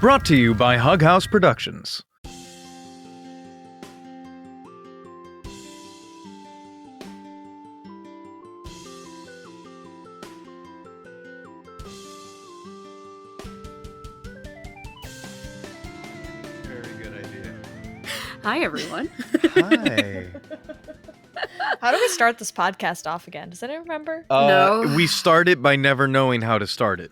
Brought to you by Hug House Productions. Very good idea. Hi, everyone. Hi. How do we start this podcast off again? Does anyone remember? No. We start it by never knowing how to start it.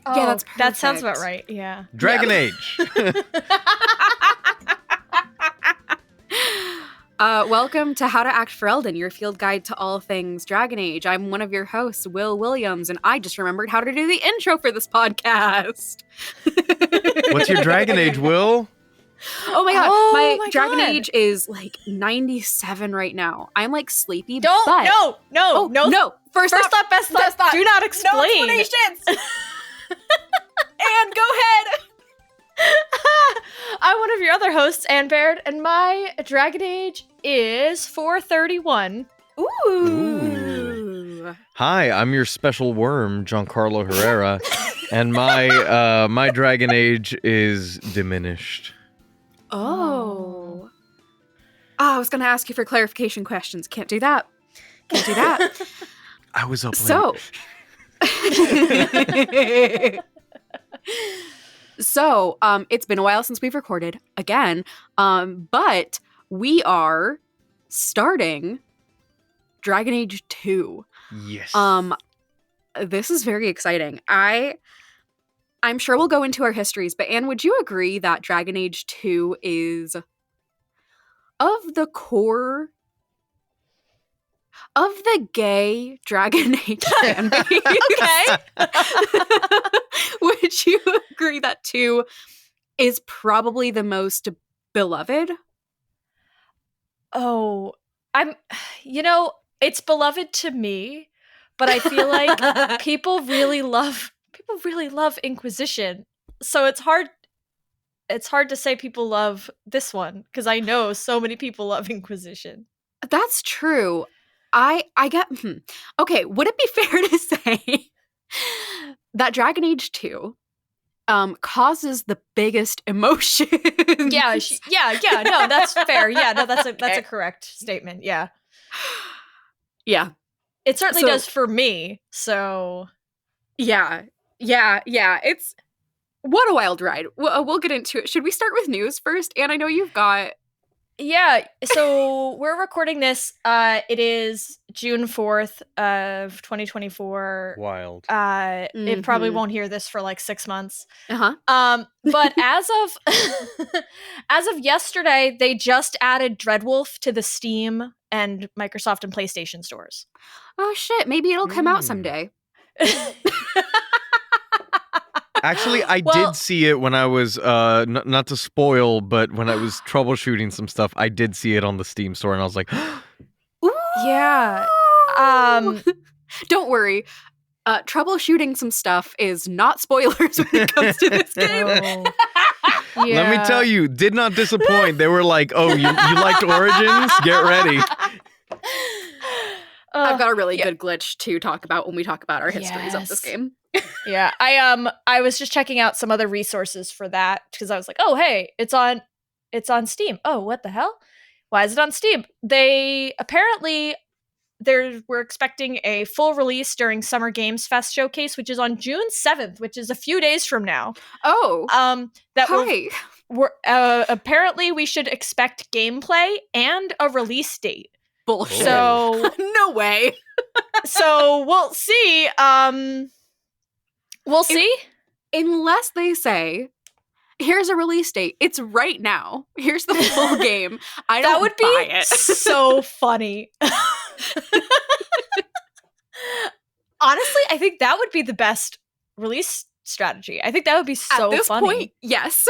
Oh, that's that sounds about perfect. right. Yeah. Dragon Age. Welcome to How to Act Fereldan, your field guide to all things Dragon Age. I'm one of your hosts, Will Williams, and I just remembered how to do the intro for this podcast. What's your Dragon Age, Will? Oh my god, Oh my my Dragon God. Age is like 97 right now. I'm like sleepy, No. First First thought, best thought. Do not explain. No explanations. And go ahead. I'm one of your other hosts, Ann Baird, and my Dragon Age is 431. Ooh. Hi, I'm your special worm, Giancarlo Herrera, and my Dragon Age is diminished. Oh. I was going to ask you for clarification questions. Can't do that. Can't do that. I was up late. So, it's been a while since we've recorded again, but we are starting Dragon Age 2. Yes. This is very exciting. I'm sure we'll go into our histories, but Anne, would you agree that Dragon Age 2 is of the core of the gay Dragon Age fan base? Okay. Would you agree that 2 is probably the most beloved? Oh, it's beloved to me, but I feel like people really love Inquisition. So it's hard to say people love this one because I know so many people love Inquisition. That's true. I get okay, would it be fair to say that Dragon Age 2 causes the biggest emotion? Yeah, no, that's fair. Yeah, no, that's a correct statement. Yeah. Yeah. It certainly So- does for me. So Yeah. It's what a wild ride. We'll get into it. Should we start with news first? And I know you've got yeah, so we're recording this. It is June 4th of 2024. Wild. It probably Mhm. won't hear this for like 6 months. uh-huh. But as of yesterday, they just added Dreadwolf to the Steam and Microsoft and PlayStation stores. Oh shit, maybe it'll come out someday. Actually, I Well- did see it when I was, not to spoil, but when I was troubleshooting some stuff, I did see it on the Steam store, and I was like, Ooh. Yeah. Don't worry. Troubleshooting some stuff is not spoilers when it comes to this game. let me tell you, did not disappoint. They were like, oh, you liked Origins? Get ready. I've got a really good glitch to talk about when we talk about our histories of this Yes. game. Yeah, I was just checking out some other resources for that because I was like, oh hey, it's on Steam. Oh, what the hell? Why is it on Steam? They apparently we're expecting a full release during Summer Games Fest showcase, which is on June 7th, which is a few days from now. Oh, That hi. apparently we should expect gameplay and a release date. Bullshit. So no way. so we'll see. We'll see. Unless they say, here's a release date. It's right now. Here's the full game. I don't That would buy be it. so funny. Honestly, I think that would be the best release strategy. I think that would be so At this funny. point, yes.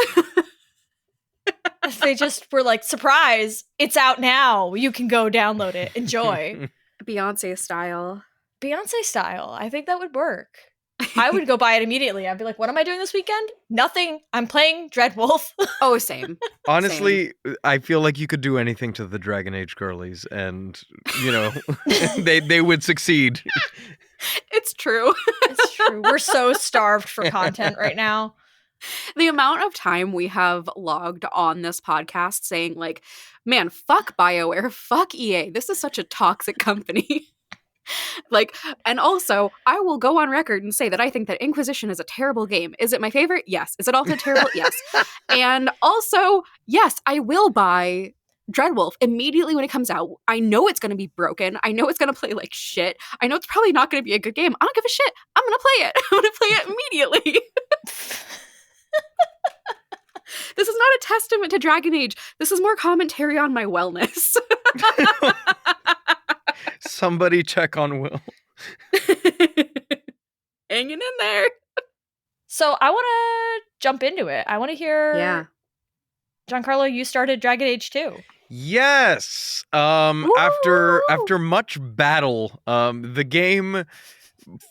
If they just were like, surprise, it's out now. You can go download it. Enjoy. Beyonce style. Beyonce style. I think that would work. I would go buy it immediately. I'd be like, what am I doing this weekend? Nothing. I'm playing Dreadwolf. Oh, same. Honestly, I feel like you could do anything to the Dragon Age girlies, and, they would succeed. It's true. It's true. We're so starved for content right now. The amount of time we have logged on this podcast saying, like, man, fuck BioWare, fuck EA. This is such a toxic company. Like, and also, I will go on record and say that I think that Inquisition is a terrible game. Is it my favorite? Yes. Is it also terrible? Yes. And also, yes, I will buy Dreadwolf immediately when it comes out. I know it's going to be broken. I know it's going to play like shit. I know it's probably not going to be a good game. I don't give a shit. I'm going to play it. I'm going to play it immediately. This is not a testament to Dragon Age. This is more commentary on my wellness. Somebody check on Will. Hanging in there. So I want to jump into it. I want to hear. Yeah. Giancarlo, you started Dragon Age 2. Yes. After much battle, the game,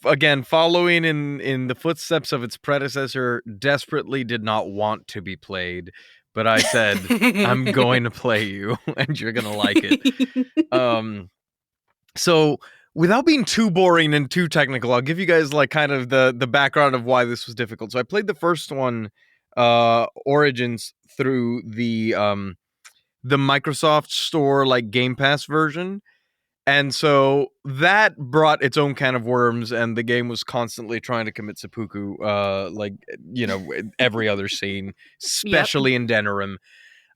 again, following in the footsteps of its predecessor, desperately did not want to be played. But I said, I'm going to play you, and you're gonna like it. So without being too boring and too technical, I'll give you guys like kind of the background of why this was difficult. So I played the first one, Origins, through the Microsoft Store like Game Pass version. And so that brought its own can of worms, and the game was constantly trying to commit seppuku, every other scene, especially in Denerim.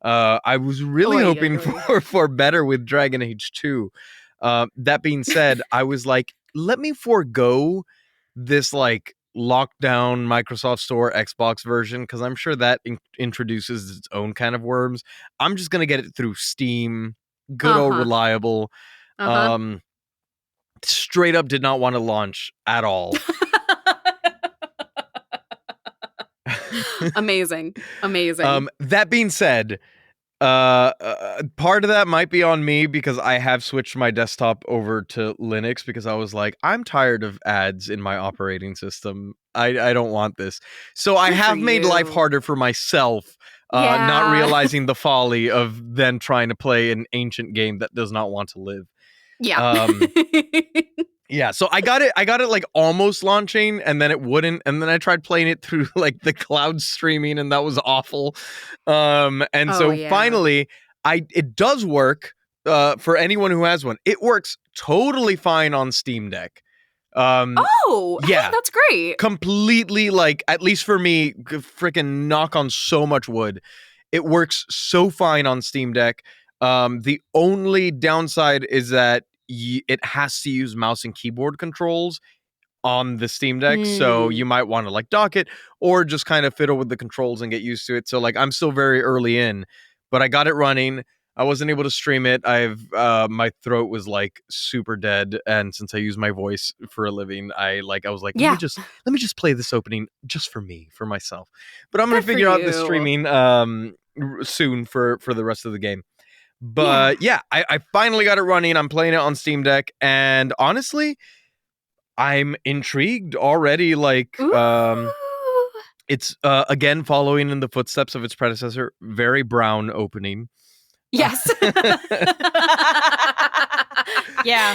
I was really hoping for better with Dragon Age 2. That being said, I was like, let me forego this like lockdown Microsoft Store Xbox version, because I'm sure that introduces its own kind of worms. I'm just going to get it through Steam. Good old reliable. Straight up did not want to launch at all. Amazing. That being said, part of that might be on me because I have switched my desktop over to Linux because I was like, I'm tired of ads in my operating system. I don't want this. So I have made life harder for myself, not realizing the folly of then trying to play an ancient game that does not want to live. Yeah. Yeah, so I got it like almost launching, and then it wouldn't, and then I tried playing it through like the cloud streaming, and that was awful. Finally, it does work for anyone who has one. It works totally fine on Steam Deck. Yeah, that's great. Completely, like, at least for me, freaking knock on so much wood. It works so fine on Steam Deck. The only downside is that it has to use mouse and keyboard controls on the Steam Deck, so you might want to like dock it or just kind of fiddle with the controls and get used to it. So like I'm still very early in, but I got it running. I wasn't able to stream it. My throat was like super dead, and since I use my voice for a living, I was like, let me just play this opening just for me, for myself. But I'm gonna figure out the streaming soon for the rest of the game. But I finally got it running. I'm playing it on Steam Deck, and honestly, I'm intrigued already. Like, it's again following in the footsteps of its predecessor. Very brown opening. Yes. Yeah.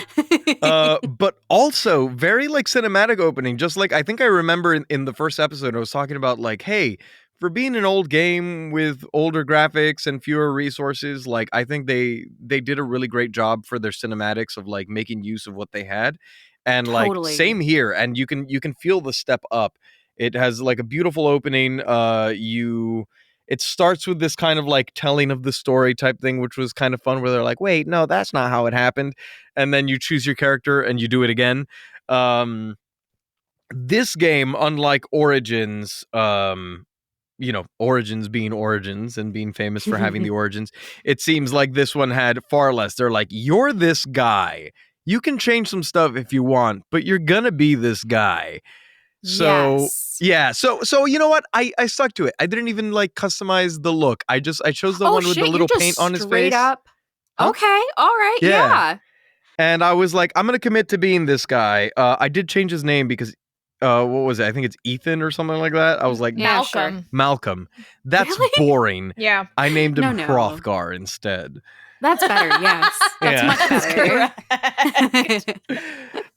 But also very like cinematic opening. Just like I think I remember in the first episode, I was talking about like, hey, for being an old game with older graphics and fewer resources, like I think they did a really great job for their cinematics of like making use of what they had. And like same here, and you can feel the step up. It has like a beautiful opening. It starts with this kind of like telling of the story type thing, which was kind of fun, where they're like, wait, no, that's not how it happened. And then you choose your character and you do it again. This game, unlike Origins, Origins being Origins and being famous for having the origins, it seems like this one had far less. They're like, you're this guy. You can change some stuff if you want, but you're gonna be this guy. So so you know what? I stuck to it. I didn't even like customize the look. I chose the one with the little paint on his face. Up. Huh? Okay, all right, yeah. And I was like, I'm gonna commit to being this guy. I did change his name because what was it? I think it's Ethan or something like that. I was like, Malcolm. That's really? Boring. Yeah. I named him Hrothgar instead. That's better, yes. That's much better.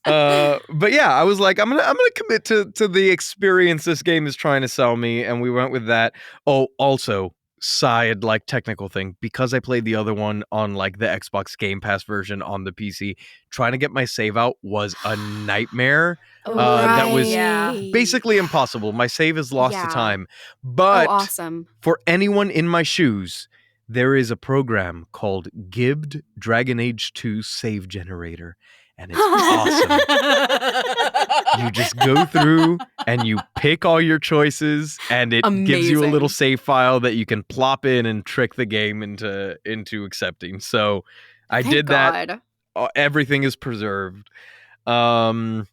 But yeah, I was like, I'm gonna commit to the experience this game is trying to sell me, and we went with that. Oh, also, side like technical thing, because I played the other one on like the Xbox Game Pass version on the PC, trying to get my save out was a nightmare. That was yeah. basically impossible. My save is lost to Yeah. time. Oh, But awesome. for anyone in my shoes, there is a program called Gibbed Dragon Age 2 Save Generator, and it's awesome. You just go through and you pick all your choices, and it gives you a little Amazing. save file that you can plop in and trick the game into accepting. So I Thank did that. God. Everything is preserved. What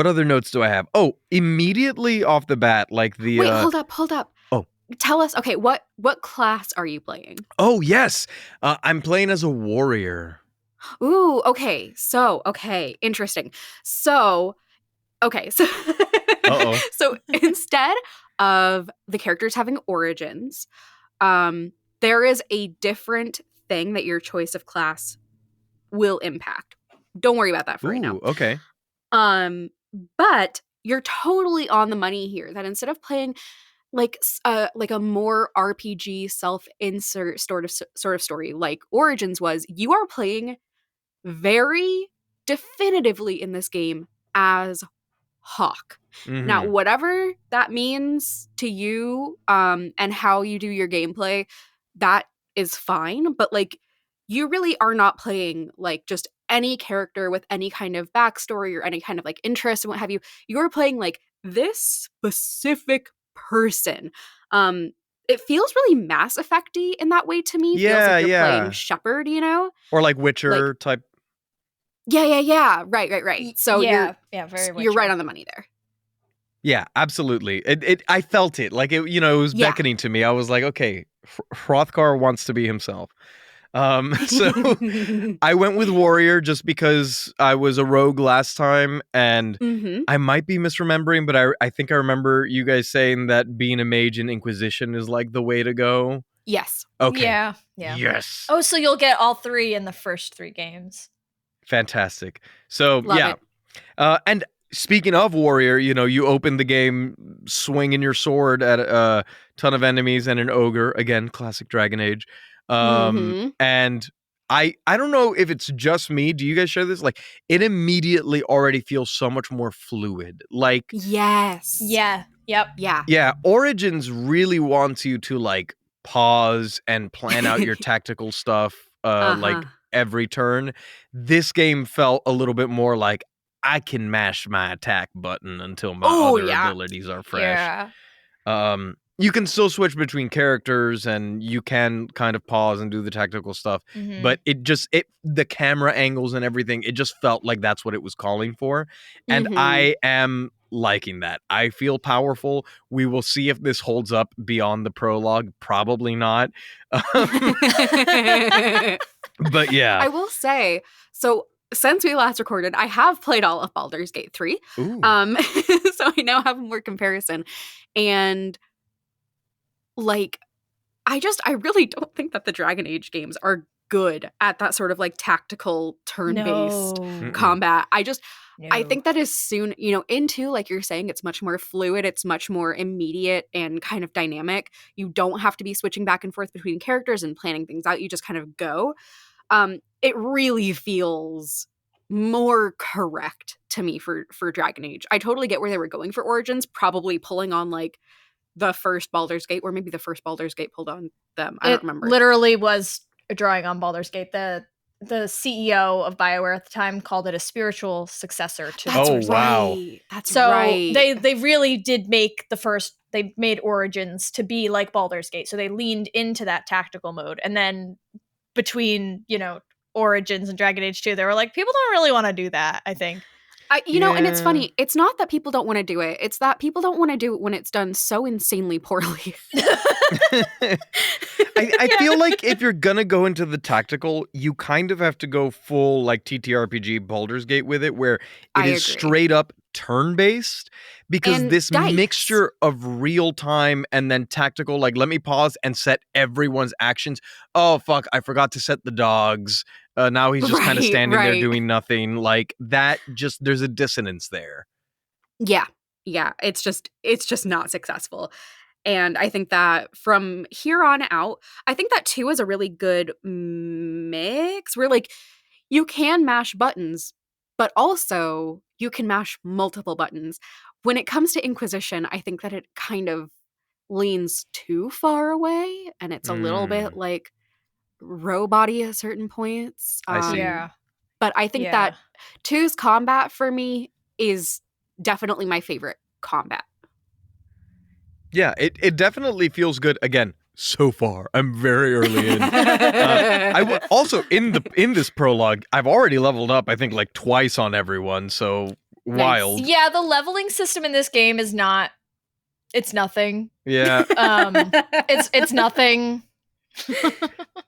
other notes do I have? Oh, immediately off the bat, like the Wait, hold up. Oh. Tell us, okay, what class are you playing? Oh, yes. I'm playing as a warrior. Ooh, okay. So, okay, interesting. So, okay, so Uh-oh. so instead of the characters having origins, there is a different thing that your choice of class will impact. Don't worry about that for right now. Okay. But you're totally on the money here that instead of playing like a more RPG self-insert sort of story like Origins was, you are playing very definitively in this game as Hawk. Mm-hmm. Now, whatever that means to you, and how you do your gameplay, that is fine. But like, you really are not playing like just any character with any kind of backstory or any kind of like interest and what have you. You're playing like this specific person. It feels really Mass Effect-y in that way to me. Feels like you're playing Shepard, you know? Or like Witcher type. Yeah. Right. So yeah, very you're right Witcher. on the money there. Yeah, absolutely. I felt it. Like, it was Yeah. beckoning to me. I was like, okay, Hrothgar wants to be himself. So I went with warrior just because I was a rogue last time, and I might be misremembering, but I think I remember you guys saying that being a mage in Inquisition is like the way to go. Yes. Okay. Yeah. Yes. Oh, so you'll get all 3 in the first 3 games. Fantastic. So Love it. and speaking of warrior, you open the game swinging your sword at a ton of enemies and an ogre. Again, classic Dragon Age. And I don't know if it's just me. Do you guys share this? Like, it immediately already feels so much more fluid. Like, yes. Yeah. Yep. Yeah. Origins really wants you to like pause and plan out your tactical stuff like every turn. This game felt a little bit more like I can mash my attack button until my other abilities are fresh. Yeah. You can still switch between characters and you can kind of pause and do the tactical stuff, but the camera angles and everything, it just felt like that's what it was calling for. And I am liking that. I feel powerful. We will see if this holds up beyond the prologue. Probably not. But yeah. I will say, so since we last recorded, I have played all of Baldur's Gate 3. Ooh. So I now have more comparison. And like, I really don't think that the Dragon Age games are good at that sort of like tactical turn-based combat. I think that is soon, into, like you're saying, it's much more fluid, it's much more immediate and kind of dynamic. You don't have to be switching back and forth between characters and planning things out. You just kind of go. It really feels more correct to me for Dragon Age. I totally get where they were going for Origins, probably pulling on like the first Baldur's Gate, or maybe the first Baldur's Gate pulled on them. I don't remember. It literally was a drawing on Baldur's Gate. The CEO of BioWare at the time called it a spiritual successor to That's wow. That's so right. They really did make they made Origins to be like Baldur's Gate. So they leaned into that tactical mode. And then between, Origins and Dragon Age 2, they were like, people don't really want to do that, I think. And it's funny. It's not that people don't want to do it. It's that people don't want to do it when it's done so insanely poorly. I feel like if you're gonna go into the tactical, you kind of have to go full like TTRPG Baldur's Gate with it, where it is straight up turn-based because And this dice. mixture of real time and then tactical, like let me pause and set everyone's actions. Oh fuck, I forgot to set the dogs. Now he's just kind of Right, standing there right. doing nothing. Like that, just there's a dissonance there. Yeah. It's just not successful. And I think that from here on out, I think that 2 is a really good mix where like you can mash buttons, but also you can mash multiple buttons. When it comes to Inquisition, I think that it kind of leans too far away and it's a little bit like robot-y at certain points. I see. Yeah. But I think that 2's combat for me is definitely my favorite combat. Yeah, it definitely feels good. Again, so far, I'm very early in. Also in this prologue, I've already leveled up. I think like twice on everyone. So wild. Yeah, the leveling system in this game is not. It's nothing. Yeah. It's nothing.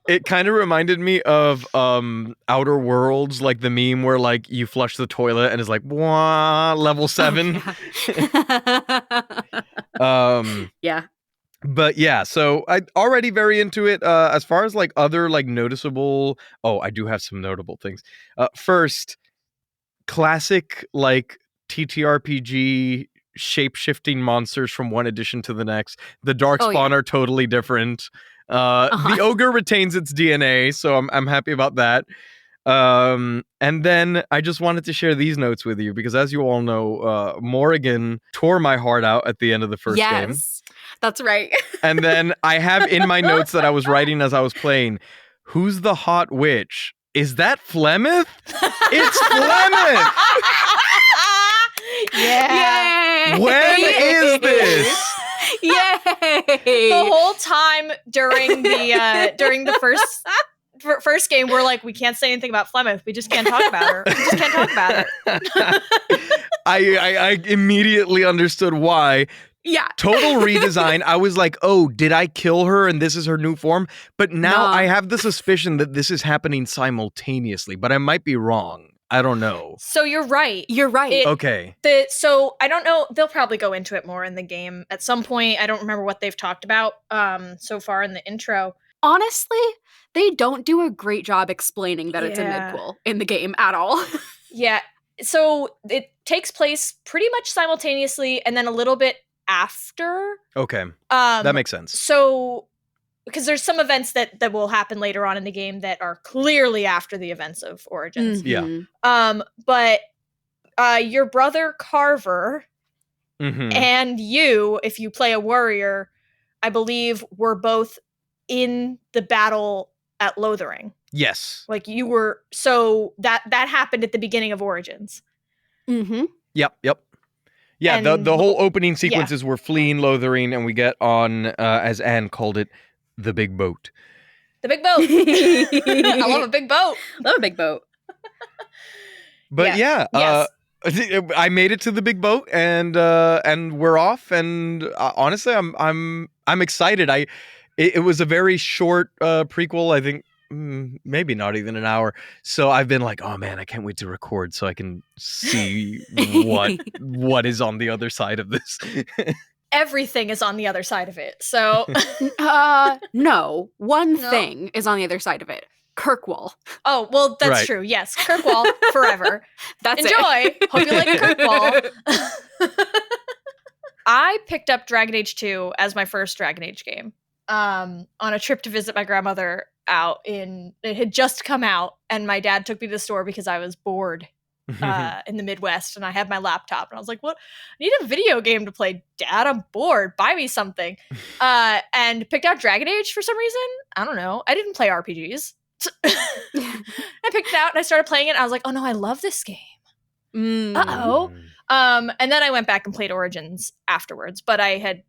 It kind of reminded me of Outer Worlds, like the meme where like you flush the toilet and it's like wah, level 7. Yeah. But yeah, so I already very into it. As far as like other like noticeable, I do have some notable things. First, classic like TTRPG shape-shifting monsters from one edition to the next. The Darkspawn are totally different. The ogre retains its DNA, so I'm happy about that. And then I just wanted to share these notes with you because, as you all know, Morrigan tore my heart out at the end of the first game. Yes, that's right. And then I have in my notes that I was writing as I was playing, who's the hot witch? Is that Flemeth? It's Flemeth! Yeah. Yay! When is this? Yay! The whole time during the first game, we're like, we can't say anything about Flemeth. We just can't talk about her. We just can't talk about her. I immediately understood why. Yeah. Total redesign. I was like, oh, did I kill her and this is her new form? But now I have the suspicion that this is happening simultaneously, but I might be wrong. I don't know. So you're right. You're right. Okay. So I don't know. They'll probably go into it more in the game at some point. I don't remember what they've talked about so far in the intro. Honestly, they don't do a great job explaining that it's a midquel in the game at all. Yeah. So it takes place pretty much simultaneously and then a little bit after. Okay. That makes sense. So, because there's some events that will happen later on in the game that are clearly after the events of Origins. Mhm. Yeah. But your brother Carver and you, if you play a warrior, I believe were both in the battle at Lothering. Yes. Like you were, so that happened at the beginning of Origins. Mm-hmm. Yep. Yeah, And the whole opening sequences were fleeing Lothering, and we get on, as Anne called it, the big boat. The big boat. I love a big boat. Love a big boat. But I made it to the big boat, and we're off. And honestly, I'm excited. It was a very short prequel. I think maybe not even an hour. So I've been like, oh man, I can't wait to record so I can see what is on the other side of this. Everything is on the other side of it. So no. One thing is on the other side of it. Kirkwall. Oh, well, that's Right. true. Yes. Kirkwall forever. That's Enjoy. Hope you like Kirkwall. I picked up Dragon Age 2 as my first Dragon Age game. On a trip to visit my grandmother it had just come out, and my dad took me to the store because I was bored in the Midwest, and I had my laptop, and I was like, what? I need a video game to play. Dad, I'm bored. Buy me something. And picked out Dragon Age for some reason. I don't know. I didn't play RPGs. I picked it out, and I started playing it, and I was like, oh no, I love this game. Uh-oh. And then I went back and played Origins afterwards, but I had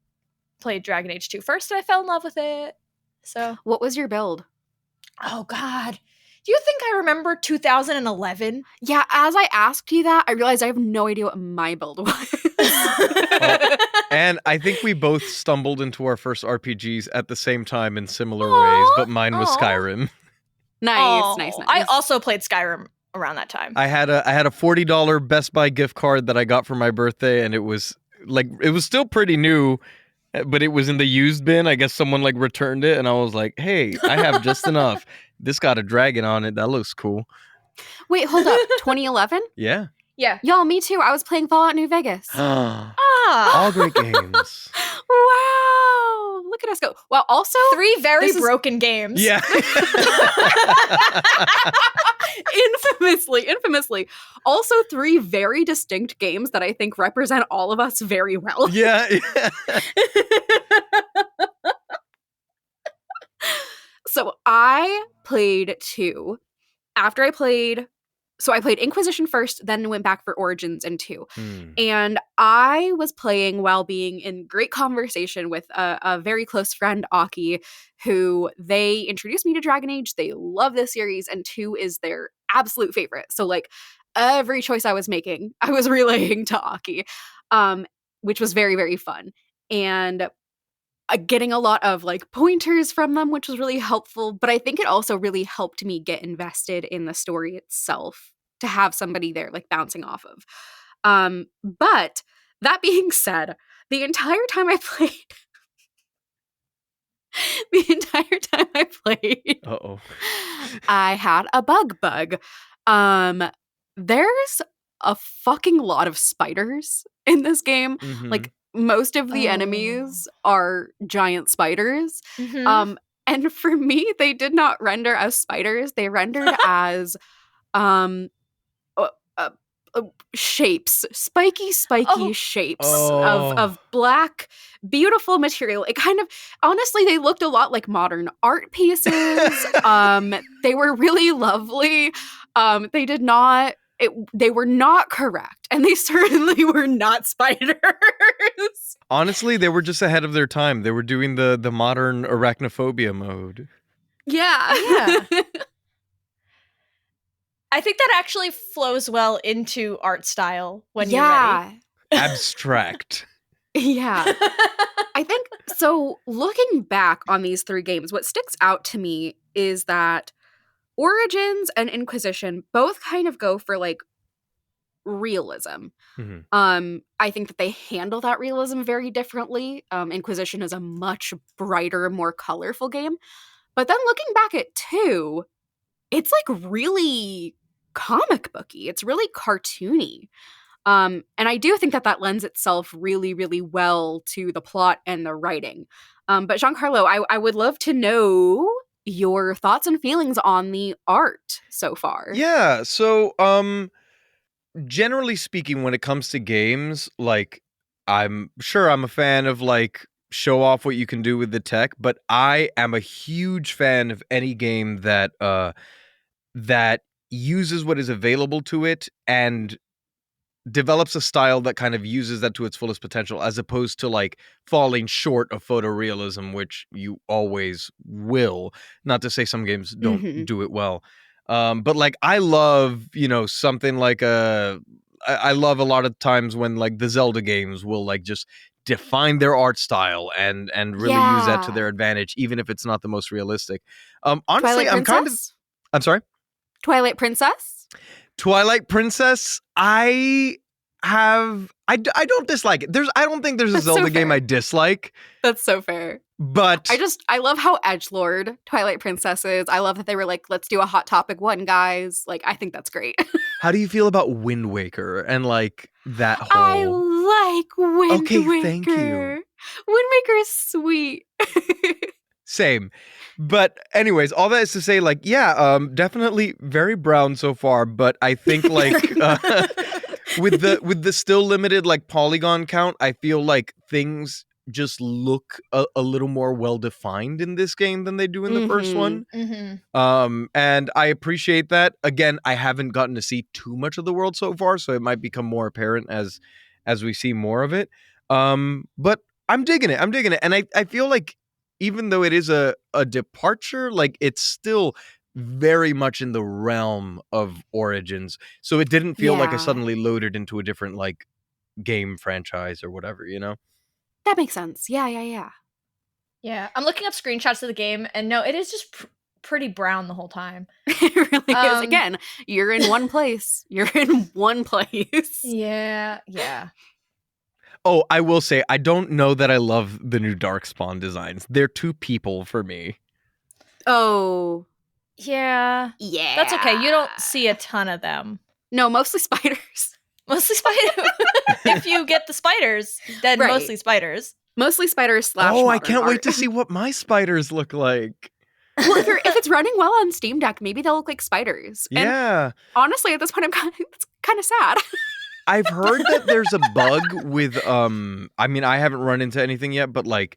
played Dragon Age 2 first, and I fell in love with it. So, what was your build? Oh God. Do you think I remember 2011? Yeah, as I asked you that, I realized I have no idea what my build was. And I think we both stumbled into our first RPGs at the same time in similar ways, but mine was Skyrim. Nice. I also played Skyrim around that time. I had a $40 Best Buy gift card that I got for my birthday, and it was still pretty new, but it was in the used bin. I guess someone like returned it, and I was like, "Hey, I have just enough. This got a dragon on it. That looks cool." Wait, hold up. 2011? Yeah. Yeah. Y'all, me too. I was playing Fallout New Vegas. All great games. Wow. Look at us go. Well, also 3 very broken games. Yeah. infamously. Also 3 very distinct games that I think represent all of us very well. Yeah. So I played 2. After I played Inquisition first, then went back for Origins and 2. And I was playing while being in great conversation with a very close friend, Aki, who they introduced me to Dragon Age. They love this series, and 2 is their absolute favorite. So like every choice I was making, I was relaying to Aki, which was very, very fun. And getting a lot of like pointers from them, which was really helpful. But I think it also really helped me get invested in the story itself to have somebody there like bouncing off of. But that being said, the entire time I played, I had a bug. There's a fucking lot of spiders in this game. Like most of the enemies are giant spiders. And for me, they did not render as spiders. They rendered as shapes, spiky shapes of black, beautiful material. It kind of, honestly, they looked a lot like modern art pieces. They were really lovely. They were not correct, and they certainly were not spiders. Honestly, they were just ahead of their time. They were doing the modern arachnophobia mode. Yeah. I think that actually flows well into art style when you're ready. Abstract. Yeah. I think, so looking back on these 3 games, what sticks out to me is that Origins and Inquisition both kind of go for like realism. I think that they handle that realism very differently. Inquisition is a much brighter, more colorful game. But then looking back at 2, it's like really comic booky. It's really cartoony. And I do think that lends itself really, really well to the plot and the writing. But Giancarlo, I would love to know your thoughts and feelings on the art so far. Yeah, so generally speaking, when it comes to games, like I'm sure I'm a fan of like show off what you can do with the tech, but I am a huge fan of any game that that uses what is available to it and develops a style that kind of uses that to its fullest potential, as opposed to like falling short of photorealism, which you always will. Not to say some games don't do it well. But like I love, something like I love a lot of times when like the Zelda games will like just define their art style and really use that to their advantage, even if it's not the most realistic. Honestly, I'm sorry? Twilight Princess? Twilight Princess, I don't dislike it. I don't think there's a Zelda game I dislike. That's so fair. But I love how edgelord Twilight Princess is. I love that they were like, let's do a Hot Topic 1, guys. Like, I think that's great. How do you feel about Wind Waker and like that whole... I like Wind Waker. Thank you. Wind Waker is sweet. Same. But anyways, all that is to say, like, yeah, definitely very brown so far, but I think like with the still limited like polygon count, I feel like things just look a little more well defined in this game than they do in the first one. And I appreciate that. Again, I haven't gotten to see too much of the world so far, so it might become more apparent as we see more of it. But I'm digging it. And I feel like even though it is a departure, like it's still very much in the realm of Origins. So it didn't feel like I suddenly loaded into a different like game franchise or whatever, That makes sense. Yeah. Yeah, I'm looking up screenshots of the game, and no, it is just pretty brown the whole time. It really is. Again, you're in one place. You're in one place. Yeah. Oh, I will say, I don't know that I love the new Darkspawn designs. They're too people for me. Oh. Yeah. Yeah. That's okay. You don't see a ton of them. No, mostly spiders. Mostly spiders. If you get the spiders, then Right. mostly spiders. Mostly spiders / Oh, I modern can't wait art. to see what my spiders look like. Well, if it's running well on Steam Deck, maybe they'll look like spiders. And Yeah. honestly, at this point, it's kind of sad. I've heard that there's a bug with I mean, I haven't run into anything yet, but like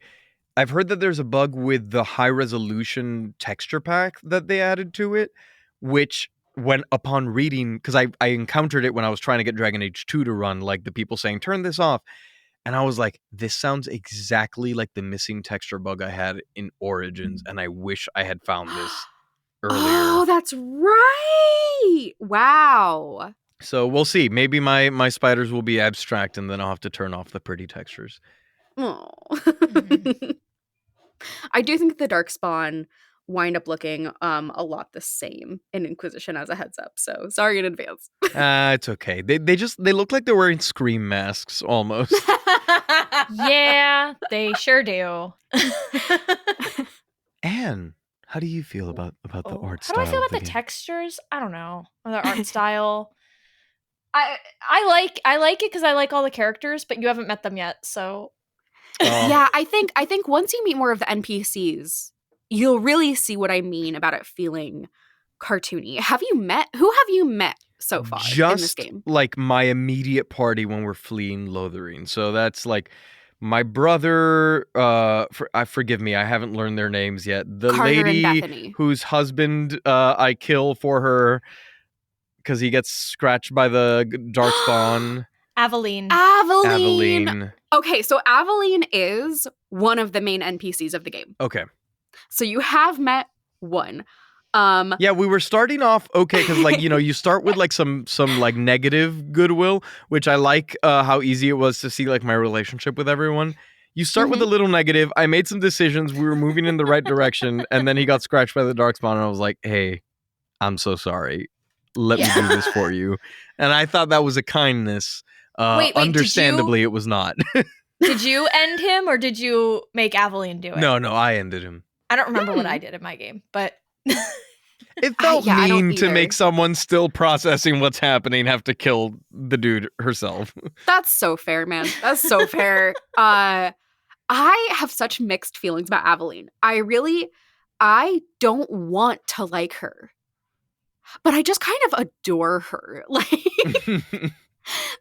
I've heard that there's a bug with the high resolution texture pack that they added to it, which when upon reading, because I encountered it when I was trying to get Dragon Age 2 to run, like the people saying turn this off, and I was like, this sounds exactly like the missing texture bug I had in Origins, and I wish I had found this earlier. Oh, that's right. Wow. So we'll see. Maybe my spiders will be abstract, and then I'll have to turn off the pretty textures. Oh. I do think the Darkspawn wind up looking a lot the same in Inquisition, as a heads up. So sorry in advance. It's okay. They look like they're wearing Scream masks almost. Yeah, they sure do. Anne, how do you feel about the art style? How do I feel of about the game? textures? I don't know. Or the art style. I like it because I like all the characters, but you haven't met them yet, so Yeah, I think once you meet more of the NPCs, you'll really see what I mean about it feeling cartoony. Who have you met so far in this game? Like my immediate party when we're fleeing Lotharing. So that's like my brother, forgive me, I haven't learned their names yet. The Carter and lady Bethany. whose husband I kill for her because he gets scratched by the Darkspawn. Aveline. Aveline. Okay, so Aveline is one of the main NPCs of the game. Okay. So you have met one. Yeah, we were starting off okay because like you start with like some like negative goodwill, which I like how easy it was to see like my relationship with everyone. You start with a little negative. I made some decisions. We were moving in the right direction, and then he got scratched by the Darkspawn, and I was like, "Hey, I'm so sorry. Let me do this for you." And I thought that was a kindness. Wait, understandably, it was not. Did you end him or did you make Aveline do it? No, I ended him. I don't remember what I did in my game, but It felt I don't mean to either. make someone still processing what's happening have to kill the dude herself. That's so fair, man. That's so fair. I have such mixed feelings about Aveline. I don't want to like her, but I just kind of adore her. Like,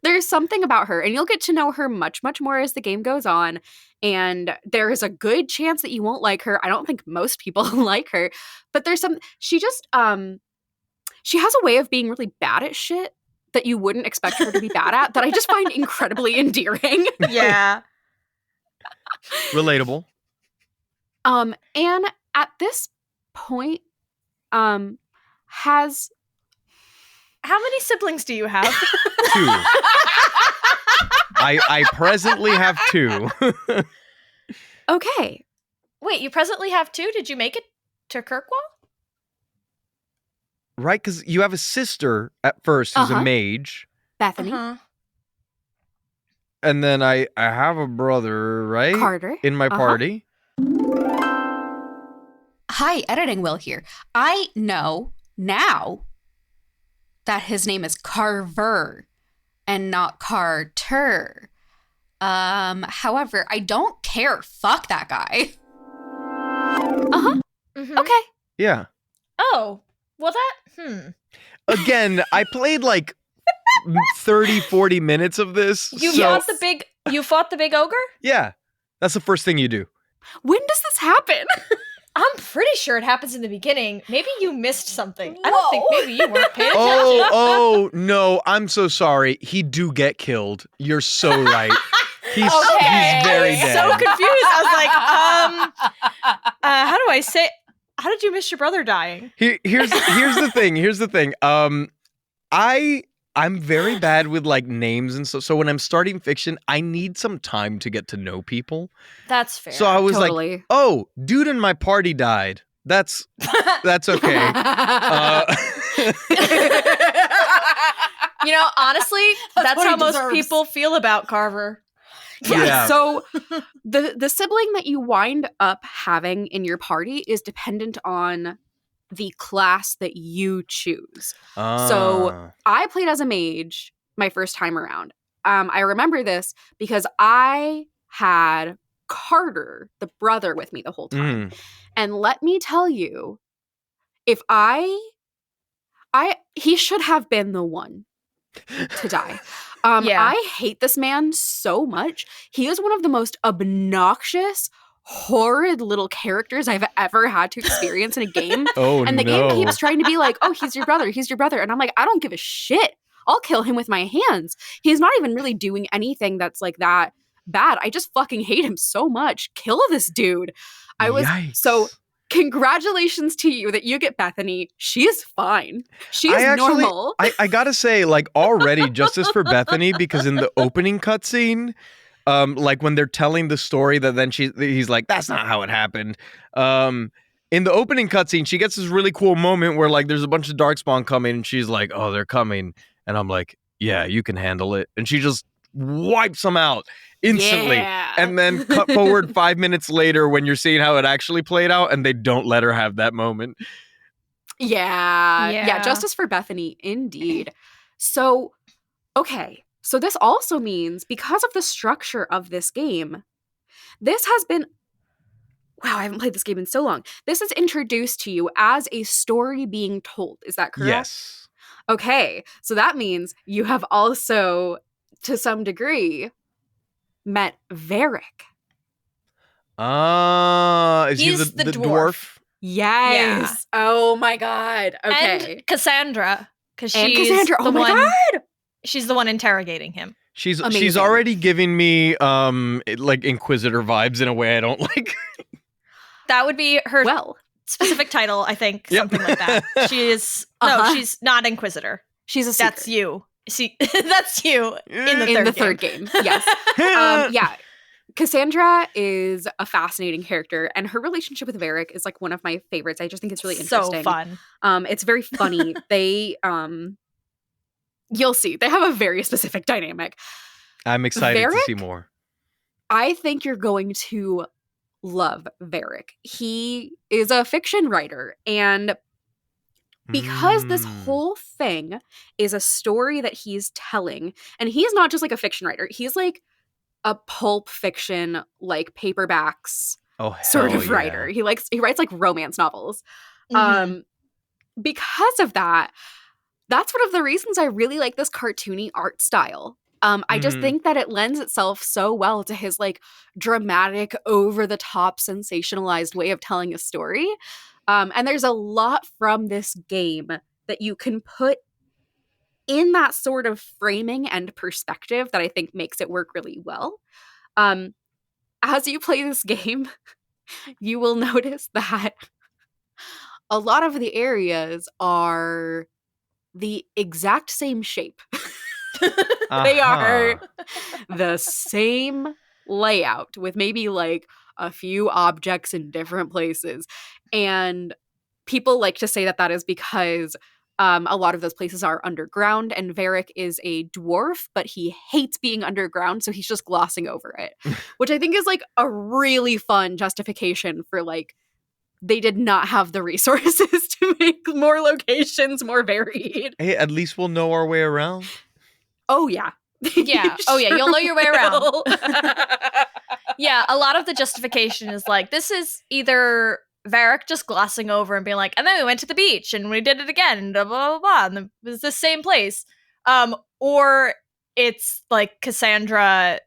there's something about her, and you'll get to know her much, much more as the game goes on. And there is a good chance that you won't like her. I don't think most people like her, but she just, she has a way of being really bad at shit that you wouldn't expect her to be bad at that I just find incredibly endearing. yeah. Relatable. And at this point, has How many siblings do you have? 2. I presently have 2. okay. Wait, you presently have 2? Did you make it to Kirkwall? Right, because you have a sister at first who's a Uh-huh. mage, Bethany, and then I have a brother, right? Carter. In my party. Hi, Editing Will here. I know now that his name is Carver and not Carter. However, I don't care. Fuck that guy. Mm-hmm. Okay. Yeah. Oh, well that, Again, I played like 30, 40 minutes of this. You so, fought the big ogre? yeah, that's the first thing you do. When does this happen? I'm pretty sure it happens in the beginning. Maybe you missed something. I don't think maybe you weren't paying attention. Oh, no, I'm so sorry. He do get killed. You're so right. He's very dead. So confused. I was like, how do I say? How did you miss your brother dying? Here's the thing. Here's the thing. I'm very bad with like names and so when I'm starting fiction, I need some time to get to know people. That's fair. So I was Totally. like, oh, dude in my party died. That's okay. You know, honestly, that's what how he most deserves. people feel about Carver. Yeah. So the sibling that you wind up having in your party is dependent on the class that you choose. So I played as a mage my first time around. I remember this because I had Carter, the brother, with me the whole time. And let me tell you, if he should have been the one to die. Yeah. I hate this man so much. He is one of the most obnoxious, horrid little characters I've ever had to experience in a game. Oh, And the no. game keeps trying to be like, oh, he's your brother. He's your brother. And I'm like, I don't give a shit. I'll kill him with my hands. He's not even really doing anything that's like that bad. I just fucking hate him so much. Kill this dude. Yikes. Congratulations to you that you get Bethany. She is fine. She is normal. I gotta say, like, already justice for Bethany, because in the opening cutscene, like when they're telling the story that then he's like, that's not how it happened. In the opening cutscene, she gets this really cool moment where like there's a bunch of Darkspawn coming and she's like, oh, they're coming. And I'm like, yeah, you can handle it. And she just wipes them out instantly. Yeah. And then cut forward 5 minutes later when you're seeing how it actually played out and they don't let her have that moment. Yeah, justice for Bethany, indeed. So, okay. So this also means, because of the structure of this game, this has been... Wow, I haven't played this game in so long. This is introduced to you as a story being told. Is that correct? Yes. Okay, so that means you have also, to some degree, met Varric. Is he He's the the dwarf? Yes. Yeah. Oh my god. Okay. And Cassandra, because And she's Cassandra. the Oh my one. god. She's the one interrogating him. She's Amazing. already giving me like Inquisitor vibes in a way I don't like. That would be her Well, specific title, I think. Yep. Something like that. She is no, she's not Inquisitor. she's a secret. That's you. See, that's you in the third game. Yes. Yeah. Cassandra is a fascinating character, and her relationship with Varric is like one of my favorites. I just think it's really interesting. So fun. It's very funny. They you'll see. They have a very specific dynamic. I'm excited to Varric? see more. I think you're going to love Varric. He is a fiction writer, and because this whole thing is a story that he's telling, and he's not just like a fiction writer, he's like a pulp fiction, like paperbacks sort of writer. He writes like romance novels. Because of that, that's one of the reasons I really like this cartoony art style. I just think that it lends itself so well to his like dramatic, over the top, sensationalized way of telling a story. And there's a lot from this game that you can put in that sort of framing and perspective that I think makes it work really well. As you play this game, you will notice that a lot of the areas are the exact same shape. They are the same layout with maybe like a few objects in different places. And people like to say that that is because a lot of those places are underground, and Varric is a dwarf, but he hates being underground, so he's just glossing over it, which I think is like a really fun justification for like they did not have the resources to make more locations more varied. Hey, at least we'll know our way around. Oh yeah. Yeah. Oh yeah, you'll know your way around. will. Yeah, a lot of the justification is like, this is either Varric just glossing over and being like, and then we went to the beach and we did it again, and blah, blah, blah, blah, and it was the same place. Or it's like Cassandra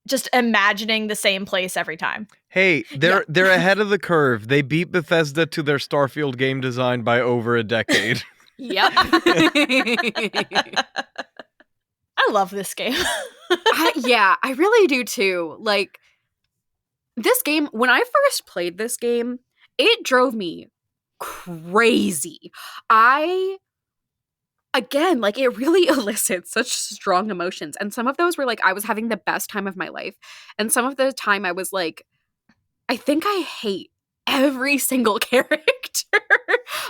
just imagining the same place every time. Hey, they're ahead of the curve. They beat Bethesda to their Starfield game design by over a decade. Yep. I love this game. I really do too. Like, this game, when I first played this game, it drove me crazy. Again, like, it really elicits such strong emotions. And some of those were like, I was having the best time of my life. And some of the time I was like, I think I hate every single character.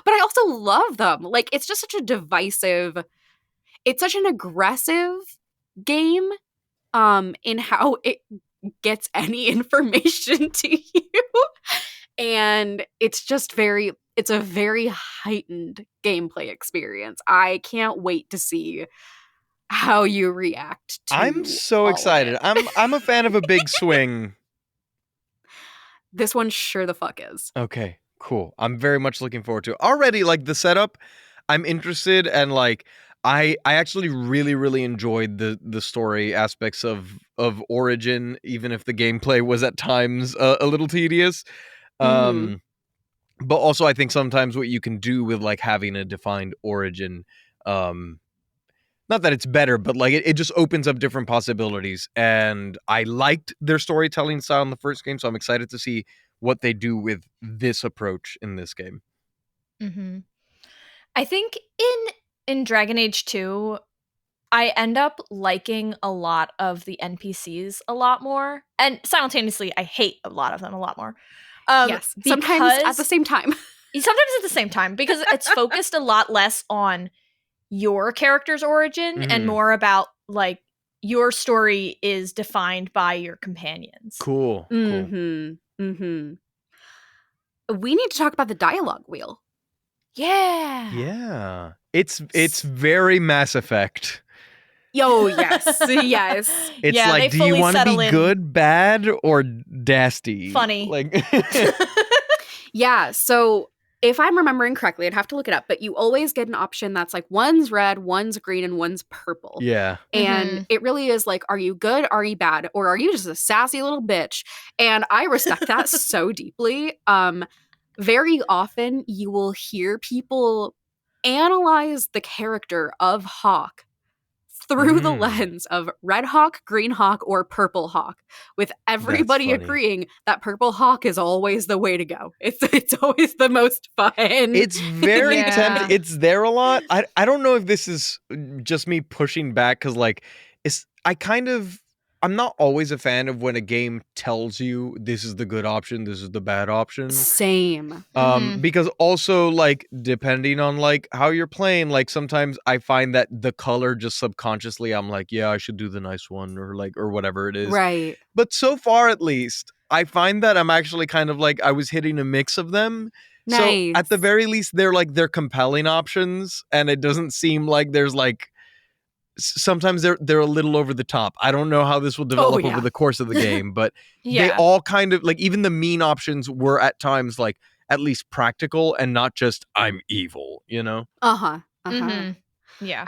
But I also love them. Like, it's just such a divisive, it's such an aggressive game in how it gets any information to you. And it's a very heightened gameplay experience. I can't wait to see how you react to I'm so all of excited. it. I'm a fan of a big swing. This one sure the fuck is. Okay, cool. I'm very much looking forward to it. Already, like, the setup, I'm interested, and like I actually really enjoyed the story aspects of Origin, even if the gameplay was at times a little tedious. Mhm. But also I think sometimes what you can do with like having a defined origin, um not that it's better, but like it just opens up different possibilities. And I liked their storytelling style in the first game, so I'm excited to see what they do with this approach in this game. Mm-hmm. I think in Dragon Age 2, I end up liking a lot of the NPCs a lot more, and simultaneously I hate a lot of them a lot more. Yes, sometimes at the same time. Sometimes at the same time, because it's focused a lot less on your character's origin and more about like your story is defined by your companions. Cool. We need to talk about the dialogue wheel. Yeah. It's very Mass Effect. Yo, yes. Yes. It's Yeah, like, they do you fully want to settle be in. good, bad, or dasty? Funny. Like Yeah, so if I'm remembering correctly, I'd have to look it up, but you always get an option that's like one's red, one's green, and one's purple. Yeah. And it really is like, are you good? Are you bad? Or are you just a sassy little bitch? And I respect that so deeply. Very often you will hear people analyze the character of Hawk through the lens of Red Hawk, Green Hawk, or Purple Hawk, with everybody funny. agreeing that Purple Hawk is always the way to go. It's always the most fun. It's very Yeah. tempting. It's there a lot. I don't know if this is just me pushing back, because like I'm not always a fan of when a game tells you this is the good option, this is the bad option. Same. Because also, like, depending on like how you're playing, like sometimes I find that the color just subconsciously I'm like, yeah, I should do the nice one, or like, or whatever it is. Right. But so far, at least, I find that I'm actually kind of like I was hitting a mix of them. So Nice. at the very least, they're compelling options, and it doesn't seem like there's like sometimes they're a little over the top. I don't know how this will develop yeah. over the course of the game, but they Yeah. all kind of like, even the mean options were at times like at least practical and not just I'm evil, you know? Yeah.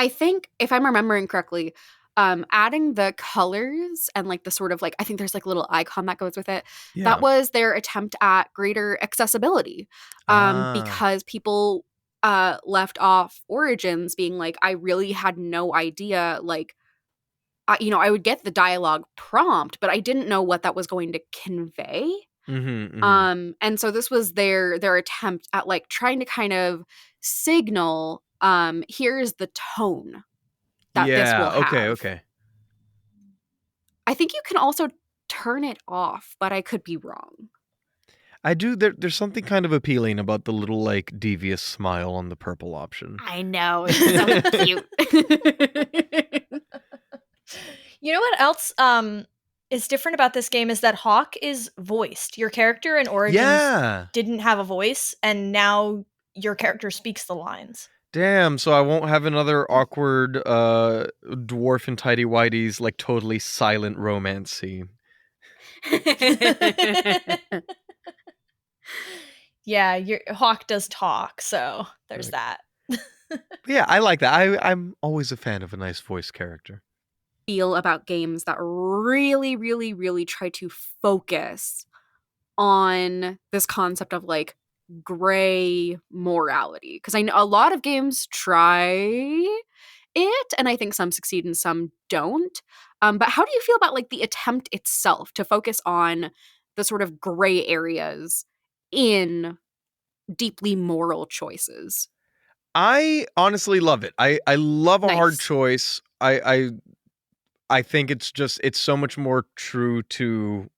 I think if I'm remembering correctly, adding the colors and like the sort of like, I think there's like a little icon that goes with it. Yeah. That was their attempt at greater accessibility. Because people left off Origins being like, I really had no idea, like, I would get the dialogue prompt, but I didn't know what that was going to convey. And so this was their attempt at like trying to kind of signal, here's the tone that this will have. Okay. I think you can also turn it off, but I could be wrong. I do. There's something kind of appealing about the little like devious smile on the purple option. I know, it's so cute. You know what else is different about this game is that Hawk is voiced. Your character in Origins didn't have a voice, and now your character speaks the lines. Damn, so I won't have another awkward dwarf and tidy whities like totally silent romance scene. Yeah, your Hawk does talk, so there's that. Yeah, I like that. I'm always a fan of a nice voice character. Feel about games that really try to focus on this concept of like gray morality, because I know a lot of games try it, and I think some succeed and some don't. But how do you feel about like the attempt itself to focus on the sort of gray areas in deeply moral choices? I honestly love it. I love a hard Nice. choice. I think it's so much more true to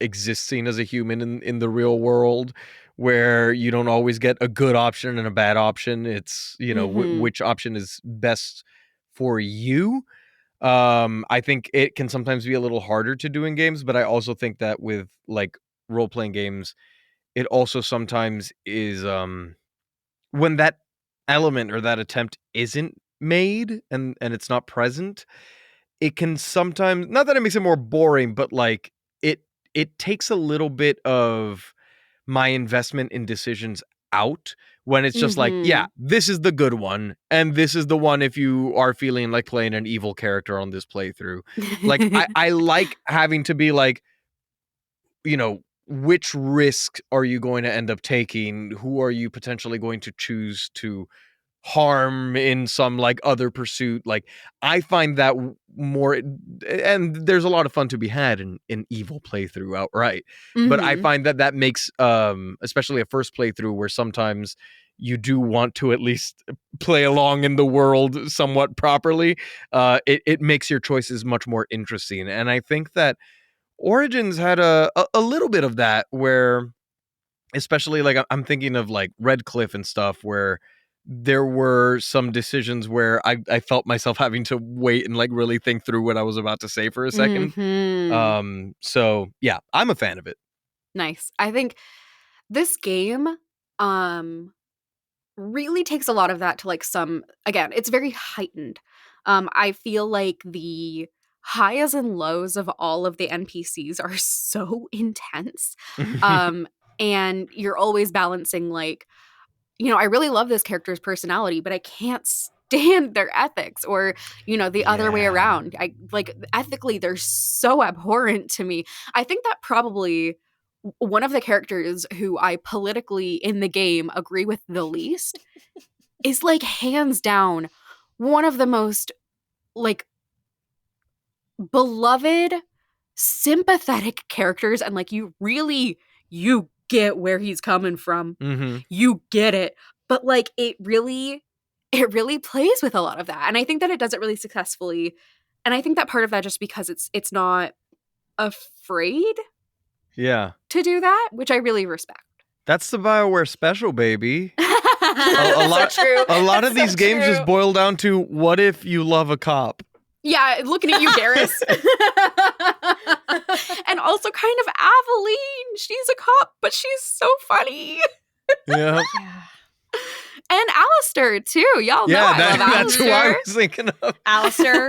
existing as a human in the real world, where you don't always get a good option and a bad option. It's, which option is best for you. I think it can sometimes be a little harder to do in games, but I also think that with like role-playing games, it also sometimes is when that element or that attempt isn't made and it's not present, it can sometimes, not that it makes it more boring, but like it takes a little bit of my investment in decisions out when it's just like, yeah, this is the good one, and this is the one if you are feeling like playing an evil character on this playthrough. Like I like having to be like, which risk are you going to end up taking? Who are you potentially going to choose to harm in some like other pursuit? Like, I find that more, and there's a lot of fun to be had in evil playthrough outright, but I find that makes especially a first playthrough where sometimes you do want to at least play along in the world somewhat properly. It makes your choices much more interesting, and I think that Origins had a little bit of that, where especially like I'm thinking of like Red Cliff and stuff, where there were some decisions where I felt myself having to wait and like really think through what I was about to say for a second. So yeah, I'm a fan of it. Nice. I think this game really takes a lot of that to like again, it's very heightened. I feel like the highs and lows of all of the NPCs are so intense. And you're always balancing like, I really love this character's personality, but I can't stand their ethics, or, the other way around. I like ethically, they're so abhorrent to me. I think that probably one of the characters who I politically in the game agree with the least is like hands down one of the most like beloved, sympathetic characters, and like you get where he's coming from. You get it. But like it really plays with a lot of that. And I think that it does it really successfully. And I think that part of that just because it's not afraid to do that, which I really respect. That's the BioWare special, baby. A lot of these games just boil down to, what if you love a cop? Yeah, looking at you, Garrus. And also kind of Aveline. She's a cop, but she's so funny. Yeah. And Alistair, too. Y'all know I love that's Alistair. who I was thinking of. Alistair.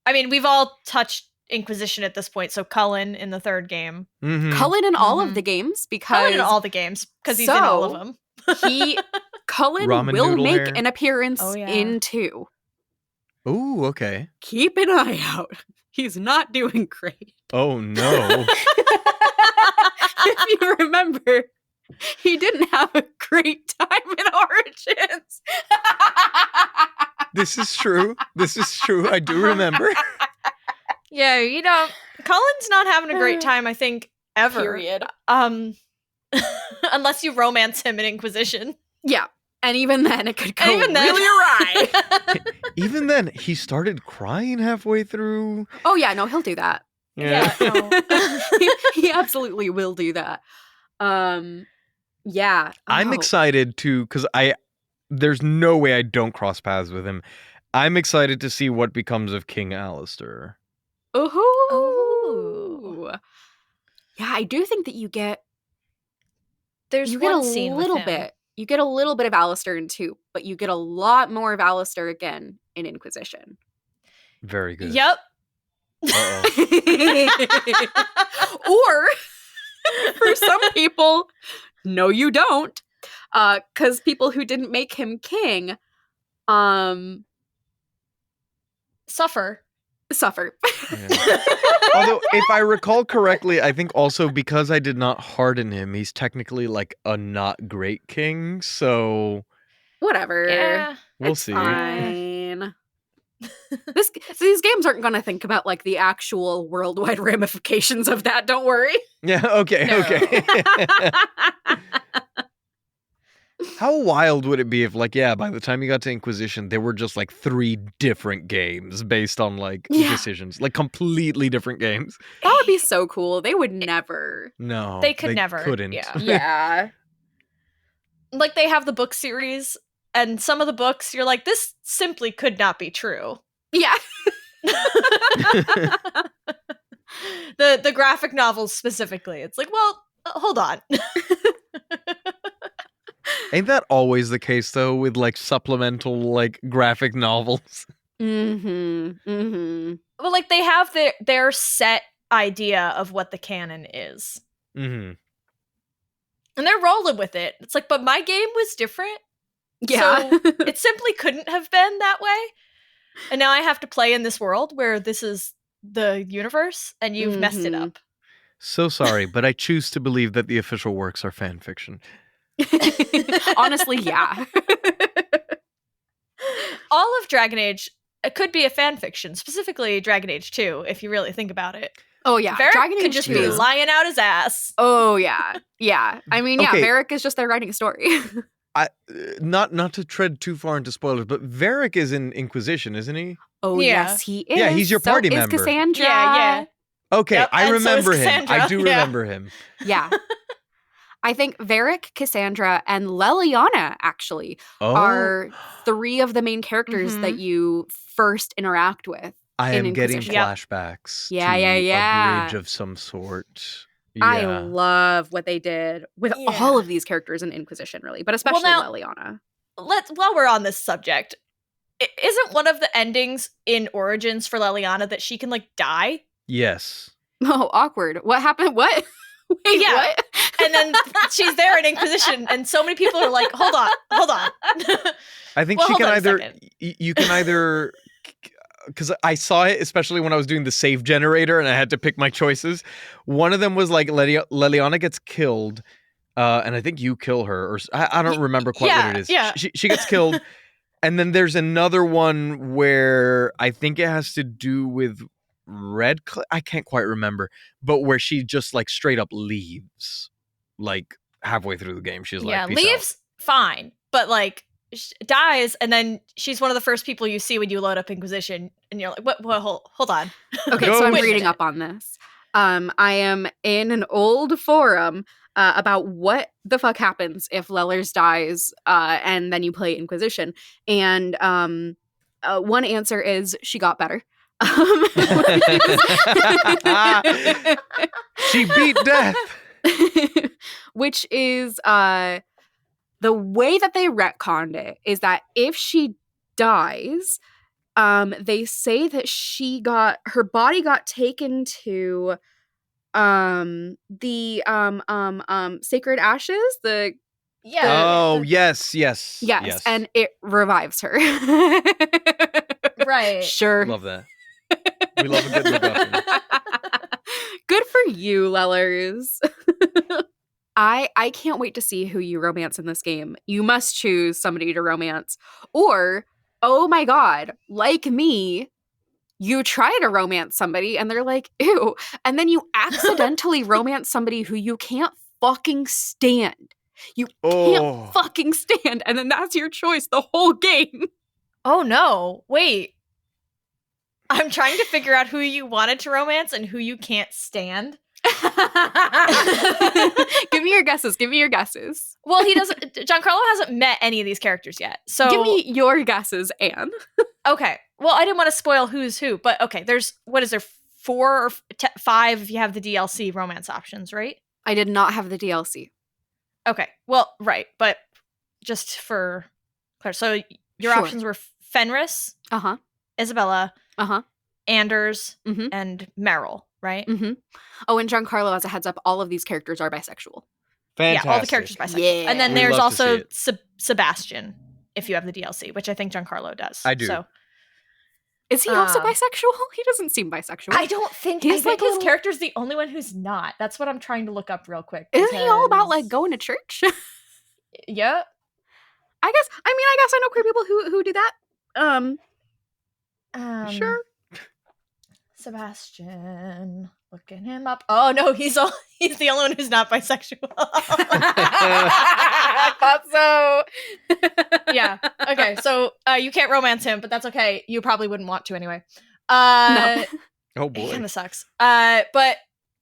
I mean, we've all touched Inquisition at this point, so Cullen in the third game. Cullen in all of the games, because Cullen in all the games, because he's in all of them. Cullen Ramen will noodle make hair. an appearance in 2. Ooh, okay. Keep an eye out. He's not doing great. Oh, no. If you remember, he didn't have a great time in Origins. This is true. I do remember. Yeah, Cullen's not having a great time, I think, ever. Period. Unless you romance him in Inquisition. Yeah. And even then, it could go really awry. Even then, he started crying halfway through. Oh, yeah. No, he'll do that. Yeah. No. He absolutely will do that. Yeah. I'm excited to, because there's no way I don't cross paths with him. I'm excited to see what becomes of King Alistair. Oh. Yeah, I do think that you get a little bit. You get a little bit of Alistair in 2, but you get a lot more of Alistair again in Inquisition. Very good. Yep. Or for some people, no, you don't. Because people who didn't make him king, suffer. Yeah. Although, if I recall correctly, I think also because I did not harden him, he's technically like a not great king, so whatever. Yeah. We'll see. Fine. These games aren't going to think about like the actual worldwide ramifications of that. Don't worry. Yeah. Okay. No. Okay. How wild would it be if, like, by the time you got to Inquisition, there were just like 3 different games based on like Yeah. decisions, like completely different games. That would be so cool. They would never. No, They could never, couldn't. yeah. Yeah. Like they have the book series, and some of the books you're like, this simply could not be true. Yeah. The graphic novels specifically, it's like, well, hold on. Ain't that always the case though with like supplemental like graphic novels? Mm-hmm. Well, like they have their set idea of what the canon is. Mm-hmm. And they're rolling with it. It's like, but my game was different. Yeah. So it simply couldn't have been that way. And now I have to play in this world where this is the universe and you've messed it up. So sorry, but I choose to believe that the official works are fan fiction. Honestly, yeah. All of Dragon Age could be a fan fiction, specifically Dragon Age 2, if you really think about it. Oh yeah, Varric Dragon could Age just 2 be is- lying out his ass. Oh yeah, yeah. I mean, yeah, Okay. Varric is just there writing a story. Not to tread too far into spoilers, but Varric is in Inquisition, isn't he? Oh Yeah. yes, he is. Yeah, he's your So party is member. Cassandra. Yeah. Okay, Yep, I and so is remember him. I Cassandra, do yeah. remember him. Yeah. I think Varric, Cassandra, and Leliana actually Oh, are 3 of the main characters Mhm. that you first interact with. I in am getting Inquisition. Yep. flashbacks. Yeah, to yeah. A bridge of some sort. I Yeah. love what they did with Yeah. all of these characters in Inquisition, really, but especially now- Leliana. While we're on this subject, isn't one of the endings in Origins for Leliana that she can like die? Yes. Oh, awkward. What happened? What? Wait, Yeah. what? And then she's there in Inquisition, and so many people are like, hold on. I think Well, she hold can on a either second. you can either because I saw it especially when I was doing the save generator and I had to pick my choices. One of them was like Leliana gets killed, and I think you kill her, or I don't remember quite what it is. yeah. She gets killed, and then there's another one where I think it has to do with I can't quite remember, but where she just like straight up leaves, like halfway through the game. She's Yeah, like, "Peace out." leaves fine, but like dies, and then she's one of the first people you see when you load up Inquisition, and you're like, what? Hold on. Okay, No, so I'm wait a reading minute. up on this. I am in an old forum about what the fuck happens if Lellers dies and then you play Inquisition. And one answer is she got better. She beat death. Which is the way that they retconned it is that if she dies, they say that her body got taken to the sacred ashes, Yeah. Oh, yes. yes, and it revives her. Right. Sure. Love that. We love a good MacGuffin. Good for you, Lellers. I can't wait to see who you romance in this game. You must choose somebody to romance. Or, oh my god, like me, you try to romance somebody and they're like, ew. And then you accidentally romance somebody who you can't fucking stand. You Oh. can't fucking stand. And then that's your choice the whole game. Oh no. Wait. I'm trying to figure out who you wanted to romance and who you can't stand. Give me your guesses. Give me your guesses. Well, Giancarlo hasn't met any of these characters yet. So Give me your guesses, Anne. okay. Well, I didn't want to spoil who's who, but okay, what is there, 4 or 5 if you have the DLC romance options, right? I did not have the DLC. Okay. Well, right, but just for clear. So your Sure. options were Fenris, Uh-huh. Isabella, Uh-huh. Anders, Mhm. and Meryl, right? Mm-hmm. Oh, and Giancarlo, as a heads up, all of these characters are bisexual. Fantastic. Yeah, all the characters bisexual. Yeah. And then We there's love to also see Sebastian, if you have the DLC, which I think Giancarlo does. I do. So Is he also Um, bisexual? He doesn't seem bisexual. I don't think He's I think like a his little- character's the only one who's not. That's what I'm trying to look up real quick. Isn't he all about like because- going to church? Yeah. I guess I know queer people who do that. Sure. Sebastian. looking him up. Oh no, he's the only one who's not bisexual. I thought so. Yeah. Okay. So you can't romance him, but that's okay. You probably wouldn't want to anyway. No. Oh It boy. kind of sucks. But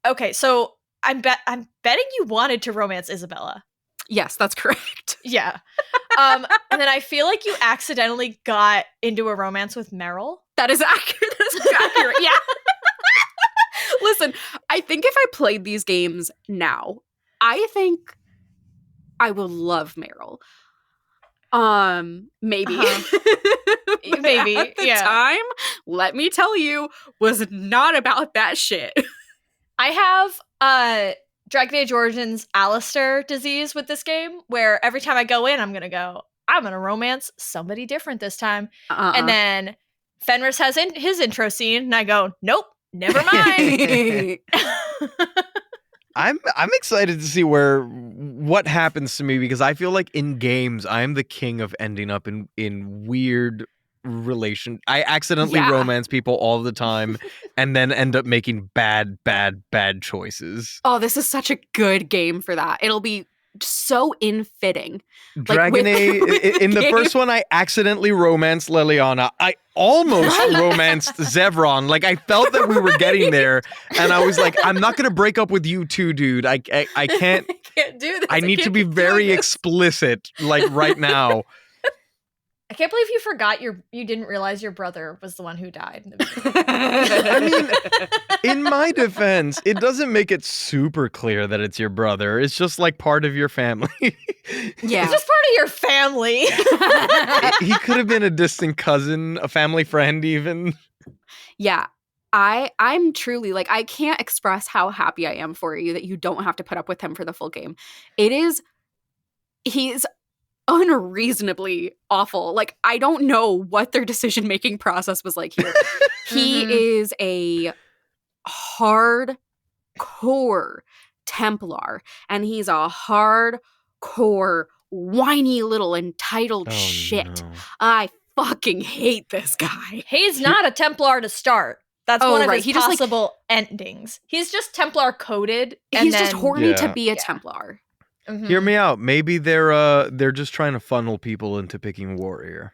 okay. So I'm betting you wanted to romance Isabella. Yes, that's correct. Yeah. And then I feel like you accidentally got into a romance with Meryl. That is accurate. That is accurate. Yeah. Listen, I think if I played these games now, I think I will love Meryl. Maybe. But Maybe, at the yeah. time, let me tell you, was not about that shit. I have Dragon Age Origins Alistair disease with this game, where every time I go in, I'm gonna romance somebody different this time. And then Fenris has his intro scene, and I go, nope, never mind. I'm excited to see what happens to me, because I feel like in games I'm the king of ending up in weird relation. I accidentally Yeah. romance people all the time and then end up making bad choices. Oh, this is such a good game for that. It'll be so infitting. Dragon Age, in the game. first one, I accidentally romanced Liliana. I almost romanced Zevron. Like, I felt that we were getting there, and I was like, I'm not going to break up with you too, dude. I can't. I can't do this. I need to can't be keep very doing this. explicit, like, right now. I can't believe you forgot you didn't realize your brother was the one who died. In the beginning. I mean, in my defense, it doesn't make it super clear that it's your brother. It's just like part of your family. Yeah. It's just part of your family. He could have been a distant cousin, a family friend, even. Yeah. I'm truly like, I can't express how happy I am for you that you don't have to put up with him for the full game. He's unreasonably awful. Like, I don't know what their decision-making process was like here. He is a hardcore Templar, and he's a hardcore whiny little entitled shit. No. I fucking hate this guy. He's not a Templar to start. That's one of his He just, like, possible endings. He's just Templar coded. He's just horny to Yeah. be a Templar. Mhm. Hear me out. Maybe they're just trying to funnel people into picking warrior.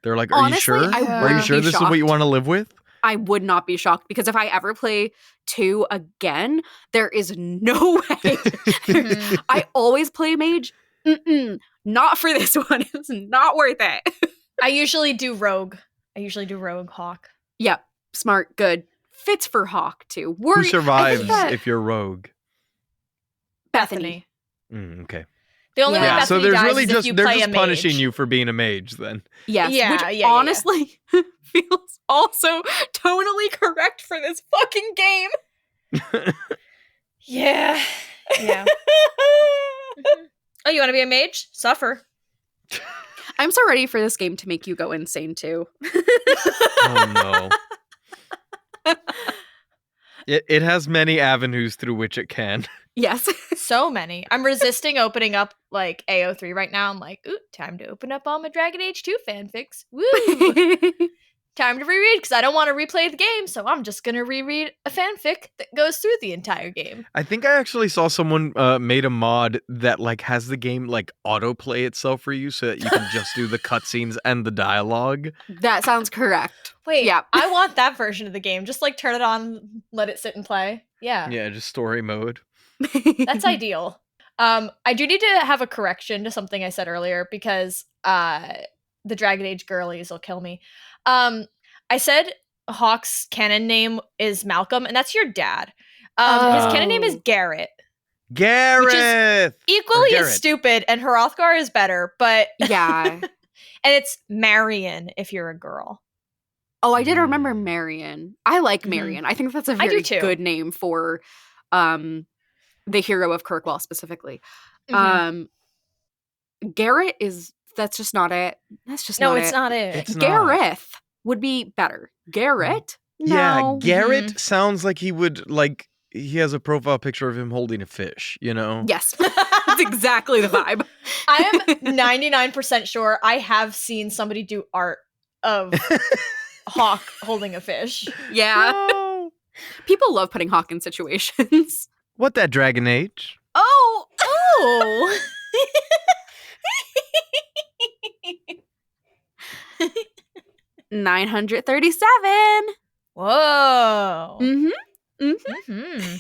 They're like, "Are Honestly, you sure? I Are you wouldn't sure be this is what you shocked. want to live with?" I would not be shocked, because if I ever play 2 again, there is no way. Mhm. I always play mage. Not for this one. It's not worth it. I usually do rogue hawk. Yep. Smart. Good. Fits for Hawk too. Who survives that- if you're rogue? Bethany. Okay. The only way Yeah. Bethany So there's dies really is if just you they're play just a punishing mage. you for being a mage then. Yes. Yeah, which yeah. honestly feels also tonally correct for this fucking game. Yeah. Yeah. Oh, you want to be a mage? Suffer. I'm so ready for this game to make you go insane too. Oh no. It has many avenues through which it can. Yes. So many. I'm resisting opening up like AO3 right now. I'm like, ooh, time to open up all my Dragon Age 2 fanfics. Woo! Time to reread, because I don't want to replay the game, so I'm just gonna reread a fanfic that goes through the entire game. I think I actually saw someone made a mod that like has the game like autoplay itself for you, so that you can just do the cutscenes and the dialogue. That sounds correct. Wait, Yeah. I want that version of the game. Just like turn it on, let it sit and play. Yeah. Yeah, just story mode. That's ideal. I do need to have a correction to something I said earlier, because the Dragon Age girlies will kill me. I said Hawk's canon name is Malcolm, and that's your dad. His canon name is Oh. Garrett. Gareth! Equally Garrett. as stupid, and Hrothgar is better, but Yeah. and it's Marion if you're a girl. Oh, I did remember Marion. I like Mhm. Marion. I think that's a I do very too. good name for the hero of Kirkwall specifically. Mhm. Garrett that's just not it. That's just No, not it's it. not it. It's not. Gareth would be better. Garrett? Yeah, No. Garrett sounds like he would like he has a profile picture of him holding a fish, you know? Yes. That's exactly the vibe. I am 99% sure I have seen somebody do art of Hawk holding a fish. Yeah. No. People love putting Hawk in situations. What that Dragon Age? Oh, Oh. 937. Whoa. Mm-hmm. Mm-hmm.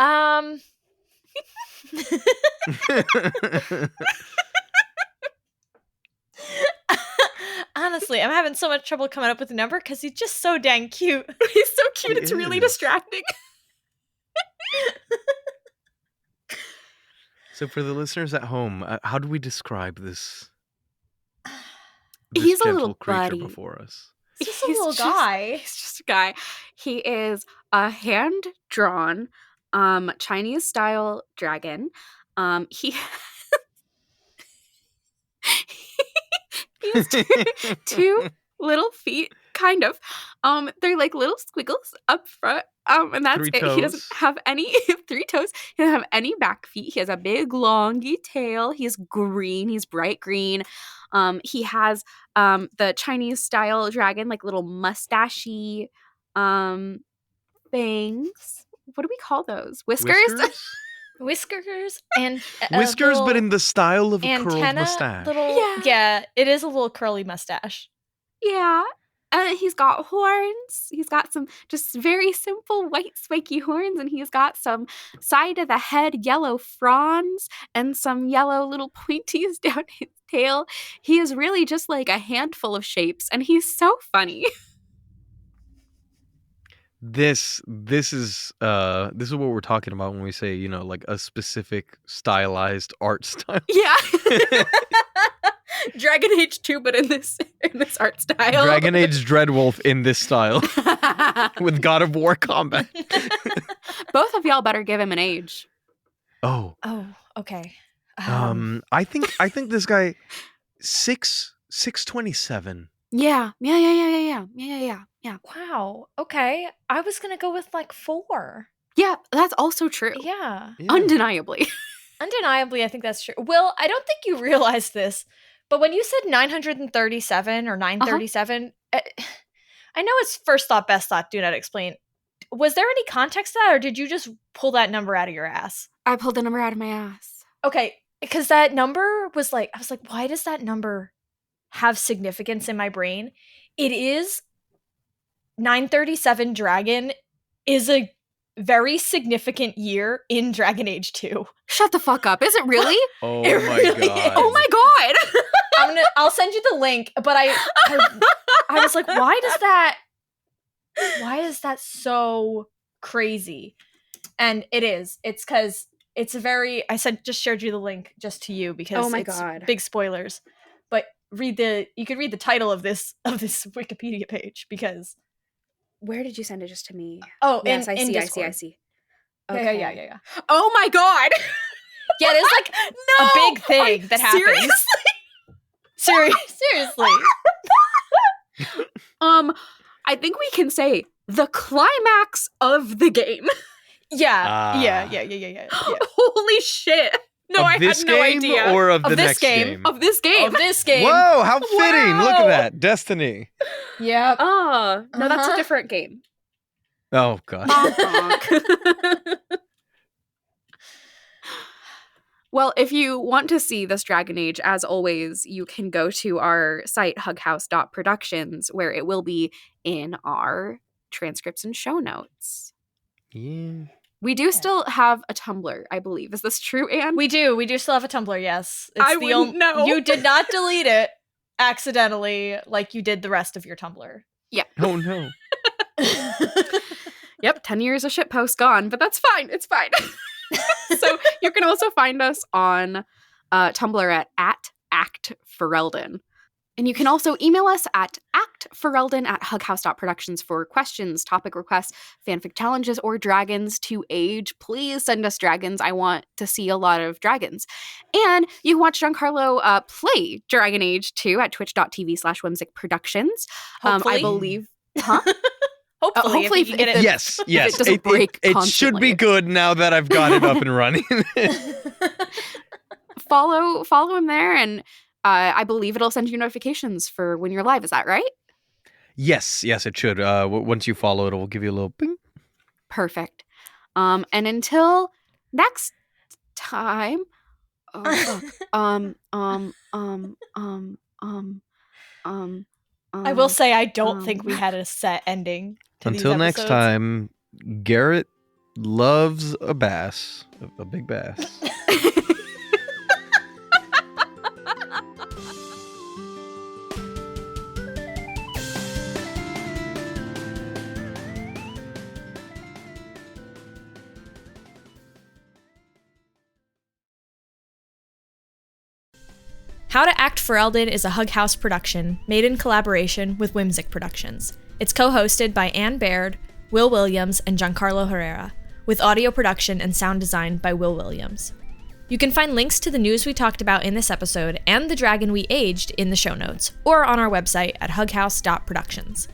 Mm-hmm. Honestly, I'm having so much trouble coming up with a number because he's just so dang cute. He's so cute. He It's really is. distracting. So for the listeners at home, how do we describe this He's a gentle little creature buddy. before us? He's just a little guy. He's just a guy. He is a hand-drawn Chinese-style dragon. He he has two little feet, kind of. They're like little squiggles up front. And that's Three it. He doesn't toes. have any 3 toes. He doesn't have any back feet. He has a big, longy tail. He's green. He's bright green. He has the Chinese style dragon, like little mustachy fangs. What do we call those? Whiskers? Whiskers and a Whiskers, but little in the style of a curled antenna, mustache. Yeah, it is a little curly mustache. Yeah. And he's got horns. He's got some just very simple white spiky horns, and he's got some side of the head yellow fronds and some yellow little pointies down his tail. He is really just like a handful of shapes, and he's so funny. This is what we're talking about when we say, like a specific stylized art style. Yeah. Dragon Age 2, but in this art style. Dragon Age Dreadwolf in this style with God of War combat. Both of y'all better give him an age. Oh. Oh, okay. I think this guy 627. Yeah. Wow. Okay. I was gonna go with like 4. Yeah, that's also true. Yeah. Undeniably. Undeniably, I think that's true. Will, I don't think you realized this, but when you said 937 or 937, I know it's first thought, best thought, do not explain. Was there any context to that, or did you just pull that number out of your ass? I pulled the number out of my ass. Okay, because that number was like, I was like, why does that number have significance in my brain? It is 937 Dragon is a very significant year in Dragon Age 2. Shut the fuck up. Is it really? Oh It my really god. is. Oh my god. I'll send you the link, but I was like, why is that so crazy? And it's because it's a very, just shared you the link just to you because Oh my it's God. big spoilers. But you could read the title of this Wikipedia page because Where did you send it? Just to me? oh Yes, in I see. Discord. Okay. Yeah. Oh my god. Yeah, there's like No! a big thing that happens. Seriously? Seriously. I think we can say the climax of the game. Yeah. Holy shit. No, Of I this had no game idea. or of Of the this next game. game? Of this game. Of this game. Whoa, how fitting. Look Wow. at that. Destiny. Yep. Oh, no, that's a Uh-huh. different game. Oh god. Well, if you want to see this Dragon Age, as always, you can go to our site, hughouse.productions, where it will be in our transcripts and show notes. Yeah. We do still have a Tumblr, I believe. Is this true, Anne? We do still have a Tumblr, yes. It's I wouldn't know. You did not delete it accidentally like you did the rest of your Tumblr. Oh no. Yep, 10 years of shitpost gone, but that's fine. It's fine. So you can also find us on Tumblr at Act Fereldan. And you can also email us at actfereldan@hughouse.productions for questions, topic requests, fanfic challenges, or dragons to age. Please send us dragons. I want to see a lot of dragons. And you can watch Giancarlo play Dragon Age 2 at twitch.tv/whimsicproductions. Hopefully. I believe. Huh? Hopefully, hopefully if you can get if it. Yes, yes. it doesn't break it should constantly. be good now that I've got it up and running. Follow him there, and I believe it'll send you notifications for when you're live. Is that right? Yes, it should. Once you follow it will give you a little ping. Perfect. And until next time, I will say I don't think we had a set ending to Until these next episodes. time, Garrett loves a bass, a big bass. How to Act Fereldan is a Hug House production made in collaboration with Whimsic Productions. It's co-hosted by Anne Baird, Will Williams, and Giancarlo Herrera, with audio production and sound design by Will Williams. You can find links to the news we talked about in this episode and the dragon we aged in the show notes, or on our website at hughouse.productions.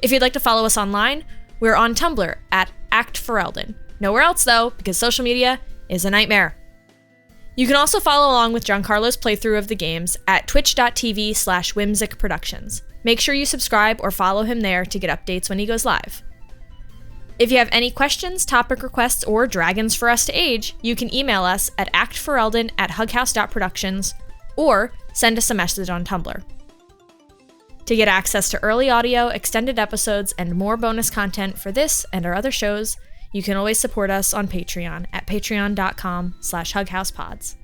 If you'd like to follow us online, we're on Tumblr at Act Fereldan. Nowhere else though, because social media is a nightmare. You can also follow along with Giancarlo's playthrough of the games at twitch.tv/Whimsic Productions. Make sure you subscribe or follow him there to get updates when he goes live. If you have any questions, topic requests, or dragons for us to age, you can email us at actfereldan@hughouse.productions or send us a message on Tumblr. To get access to early audio, extended episodes, and more bonus content for this and our other shows, you can always support us on Patreon at patreon.com/hughousepods.